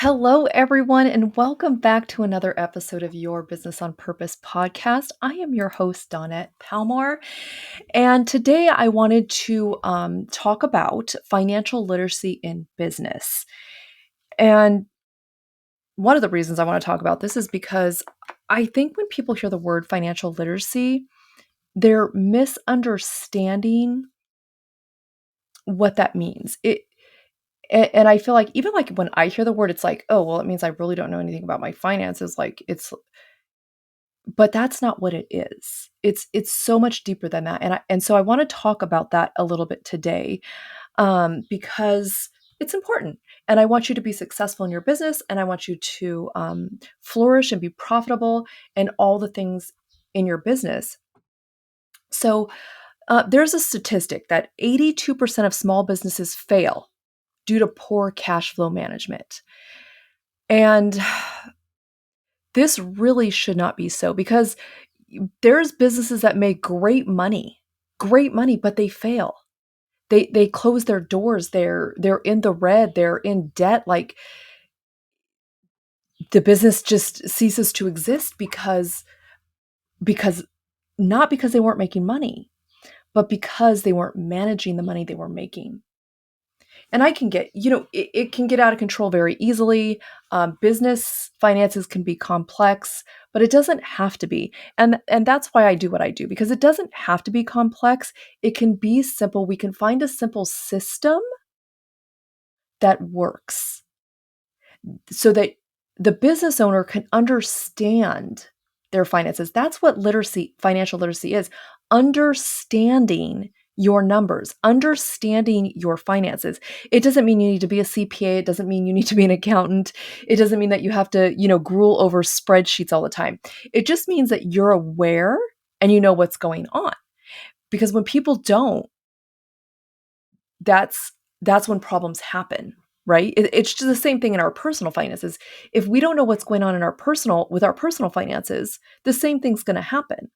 Hello, everyone, and welcome back to another episode of Your Business on Purpose podcast. I am your host, Dawnette Palmore, and today I wanted to talk about financial literacy in business. And one of the reasons I want to talk about this is because I think when people hear the word financial literacy, they're misunderstanding what that means. And I feel like even like when I hear the word, it's like, oh, well, it means I really don't know anything about my finances. But that's not what it is. It's so much deeper than that. And so I want to talk about that a little bit today, because it's important. And I want you to be successful in your business, and I want you to flourish and be profitable and all the things in your business. So there's a statistic that 82% of small businesses fail due to poor cash flow management. And this really should not be so, because there's businesses that make great money, but they fail. They close their doors. They're in the red. They're in debt. Like the business just ceases to exist because not because they weren't making money, but because they weren't managing the money they were making. And I can get, it can get out of control very easily. Business finances can be complex, but it doesn't have to be. And that's why I do what I do, because it doesn't have to be complex. It can be simple. We can find a simple system that works so that the business owner can understand their finances. That's what financial literacy is: understanding your numbers, understanding your finances. It doesn't mean you need to be a CPA. It doesn't mean you need to be an accountant. It doesn't mean that you have to, gruel over spreadsheets all the time. It just means that you're aware and you know what's going on. Because when people don't, that's when problems happen, right? It's just the same thing in our personal finances. If we don't know what's going on with our personal finances, the same thing's going to happen.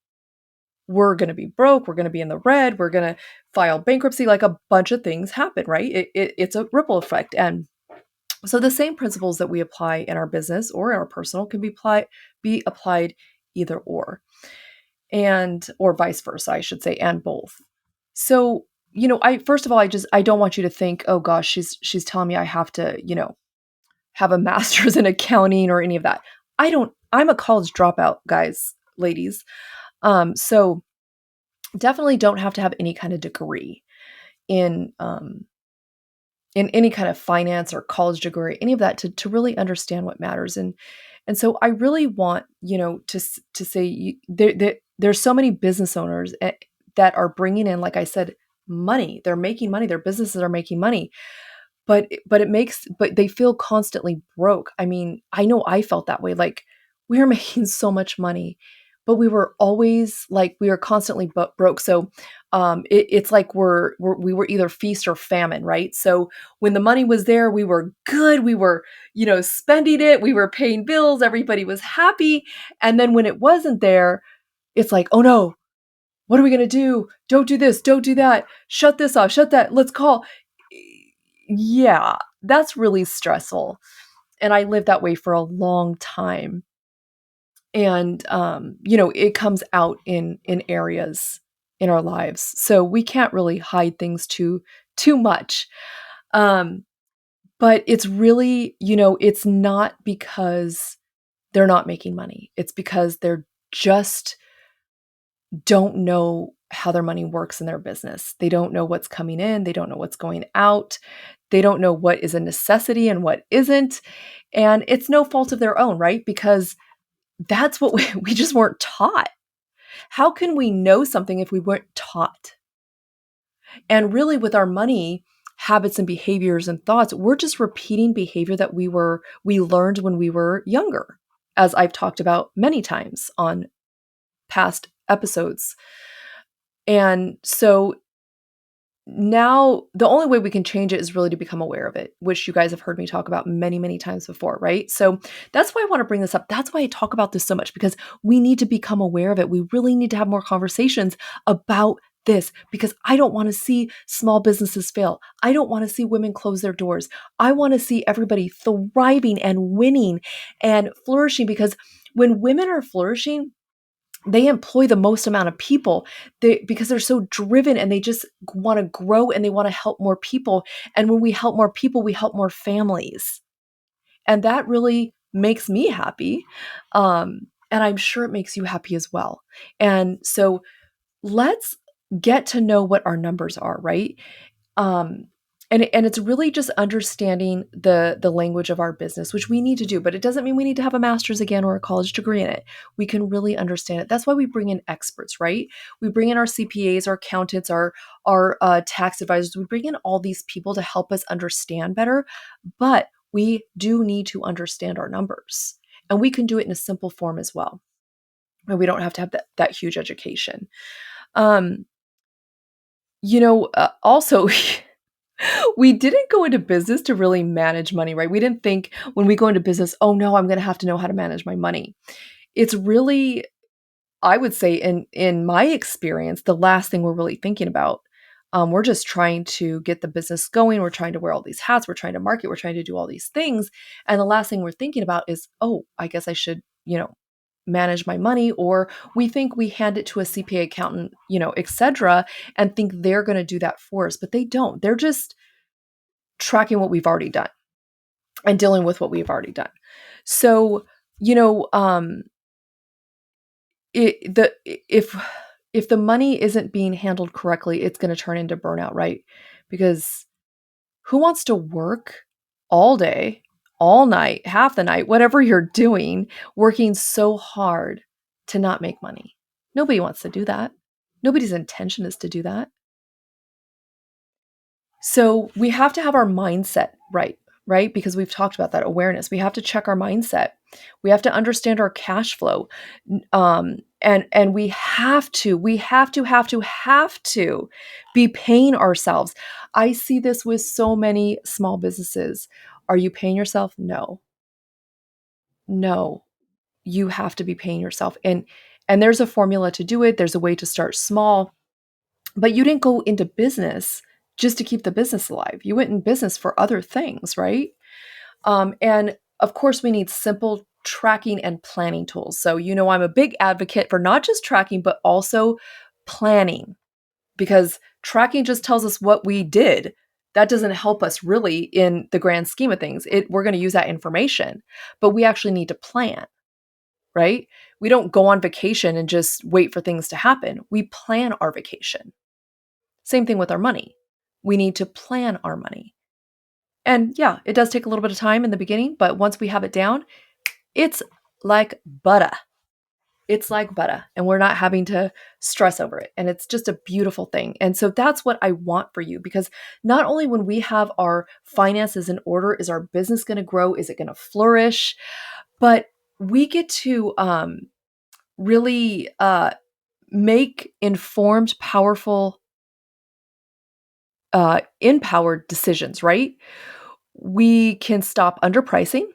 We're going to be broke. We're going to be in the red. We're going to file bankruptcy. Like a bunch of things happen, right? It's a ripple effect. And so the same principles that we apply in our business or in our personal can be applied either or vice versa, I should say, and both. So, I first of all, I don't want you to think, oh gosh, she's telling me I have to, have a master's in accounting or any of that. I'm a college dropout, guys, ladies. So definitely don't have to have any kind of degree in any kind of finance or college degree, any of that to really understand what matters. And so I really want, to say there's so many business owners that are bringing in, like I said, money. They're making money. Their businesses are making money, but they feel constantly broke. I mean, I know I felt that way. Like we were making so much money, but we were constantly broke. So it's like we were either feast or famine, right? So when the money was there, we were good. We were, spending it. We were paying bills. Everybody was happy. And then when it wasn't there, it's like, oh no, what are we going to do? Don't do this. Don't do that. Shut this off. Shut that. Let's call. Yeah, that's really stressful. And I lived that way for a long time. And, it comes out in areas in our lives. So we can't really hide things too much. But it's really, it's not because they're not making money. It's because they're just don't know how their money works in their business. They don't know what's coming in. They don't know what's going out. They don't know what is a necessity and what isn't. And it's no fault of their own, right? Because that's what we just weren't taught. How can we know something if we weren't taught? And really with our money habits and behaviors and thoughts, we're just repeating behavior that we learned when we were younger, as I've talked about many times on past episodes. And so now the only way we can change it is really to become aware of it, which you guys have heard me talk about many, many times before, right? So that's why I want to bring this up. That's why I talk about this so much, because we need to become aware of it. We really need to have more conversations about this because I don't want to see small businesses fail. I don't want to see women close their doors. I want to see everybody thriving and winning and flourishing because when women are flourishing, they employ the most amount of people because they're so driven and they just want to grow and they want to help more people. And when we help more people, we help more families. And that really makes me happy. And I'm sure it makes you happy as well. And so let's get to know what our numbers are, right? Um, and it's really just understanding the language of our business, which we need to do, but it doesn't mean we need to have a master's again or a college degree in it. We can really understand it. That's why we bring in experts, right? We bring in our CPAs, our accountants, our tax advisors. We bring in all these people to help us understand better, but we do need to understand our numbers, and we can do it in a simple form as well. And we don't have to have that huge education. Um, also, we didn't go into business to really manage money, right? We didn't think when we go into business, oh no, I'm going to have to know how to manage my money. It's really, I would say, in my experience, the last thing we're really thinking about. We're just trying to get the business going. We're trying to wear all these hats. We're trying to market. We're trying to do all these things. And the last thing we're thinking about is, oh, I guess I should, manage my money. Or we think we hand it to a CPA accountant, etc., and think they're going to do that for us, but they don't. They're just tracking what we've already done and dealing with what we've already done. So, you know, it, the if the money isn't being handled correctly, it's going to turn into burnout, right? Because who wants to work all day, all night, half the night, whatever you're doing, working so hard to not make money? Nobody wants to do that. Nobody's intention is to do that. So we have to have our mindset right, right? Because we've talked about that awareness. We have to check our mindset. We have to understand our cash flow. And we have to be paying ourselves. I see this with so many small businesses. Are you paying yourself? No. No. You have to be paying yourself. And there's a formula to do it. There's a way to start small. But you didn't go into business just to keep the business alive. You went in business for other things, right? And of course, we need simple tracking and planning tools. So, I'm a big advocate for not just tracking, but also planning, because tracking just tells us what we did. That doesn't help us really in the grand scheme of things. We're going to use that information, but we actually need to plan, right? We don't go on vacation and just wait for things to happen. We plan our vacation. Same thing with our money. We need to plan our money. And yeah, it does take a little bit of time in the beginning, but once we have it down, it's like butter. It's like butter, and we're not having to stress over it. And it's just a beautiful thing. And so that's what I want for you, because not only when we have our finances in order, is our business going to grow, is it going to flourish, but we get to really make informed, powerful, empowered decisions, right? We can stop underpricing,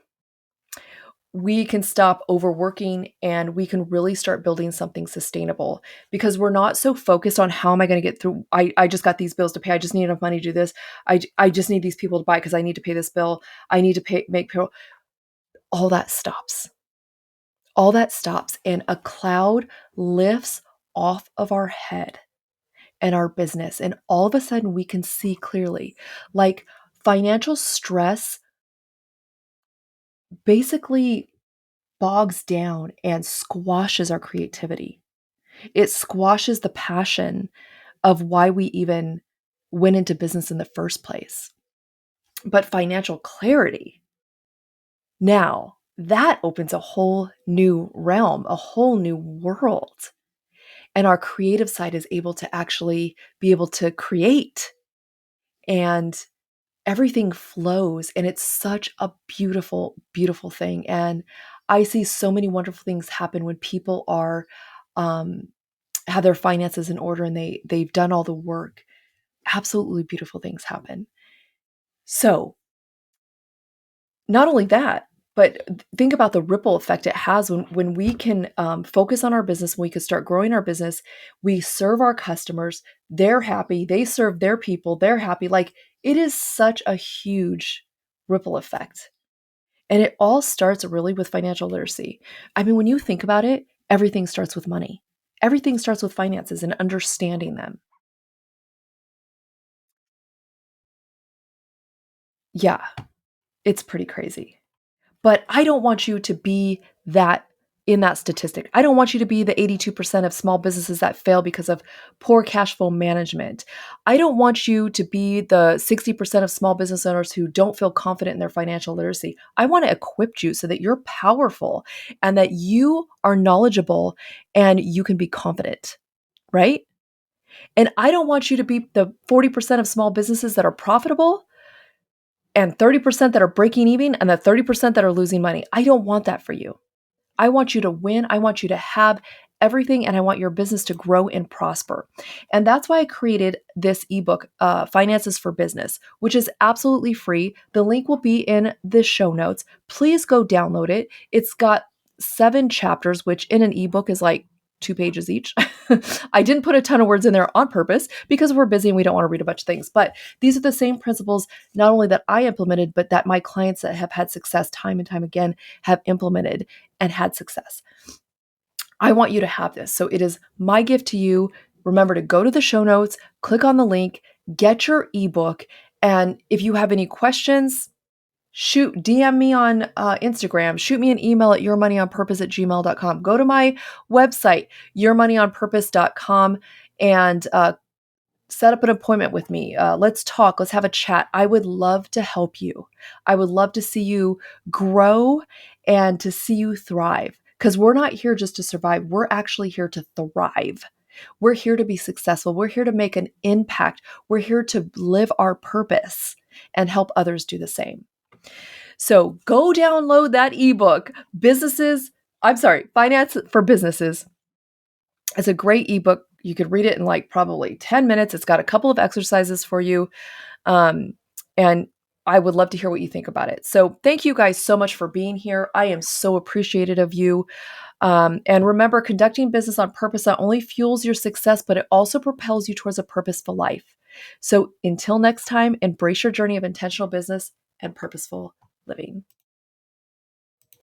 we can stop overworking, and we can really start building something sustainable, because we're not so focused on how am I going to get through. I just got these bills to pay. I just need enough money to do this. I just need these people to buy because I need to pay this bill. I need to make payroll. All that stops. All that stops, and a cloud lifts off of our head and our business. And all of a sudden, we can see clearly. Like, financial stress basically bogs down and squashes our creativity. It squashes the passion of why we even went into business in the first place. But financial clarity, now that opens a whole new realm, a whole new world. And our creative side is able to actually be able to create, and everything flows, and it's such a beautiful, beautiful thing. And I see so many wonderful things happen when people are um, have their finances in order, and they've done all the work. Absolutely beautiful things happen. So not only that, but think about the ripple effect it has when we can focus on our business, when we can start growing our business, we serve our customers, they're happy, they serve their people, they're happy. Like, it is such a huge ripple effect. And it all starts really with financial literacy. I mean, when you think about it, everything starts with money. Everything starts with finances and understanding them. Yeah, it's pretty crazy. But I don't want you to be that in that statistic. I don't want you to be the 82% of small businesses that fail because of poor cash flow management. I don't want you to be the 60% of small business owners who don't feel confident in their financial literacy. I want to equip you so that you're powerful and that you are knowledgeable and you can be confident, right? And I don't want you to be the 40% of small businesses that are profitable and 30% that are breaking even and the 30% that are losing money. I don't want that for you. I want you to win. I want you to have everything, and I want your business to grow and prosper. And that's why I created this ebook, Finances for Business, which is absolutely free. The link will be in the show notes. Please go download it. It's got 7 chapters, which in an ebook is like 2 pages each. I didn't put a ton of words in there on purpose because we're busy and we don't want to read a bunch of things. But these are the same principles, not only that I implemented, but that my clients that have had success time and time again have implemented and had success. I want you to have this. So it is my gift to you. Remember to go to the show notes, click on the link, get your ebook. And if you have any questions, DM me on Instagram, shoot me an email at yourmoneyonpurpose@gmail.com. Go to my website, yourmoneyonpurpose.com, and set up an appointment with me. Let's talk. Let's have a chat. I would love to help you. I would love to see you grow and to see you thrive, because we're not here just to survive. We're actually here to thrive. We're here to be successful. We're here to make an impact. We're here to live our purpose and help others do the same. So go download that ebook, Finance for Businesses. It's a great ebook. You could read it in like probably 10 minutes. It's got a couple of exercises for you. And I would love to hear what you think about it. So thank you guys so much for being here. I am so appreciative of you. And remember, conducting business on purpose not only fuels your success, but it also propels you towards a purposeful life. So until next time, embrace your journey of intentional business and purposeful living.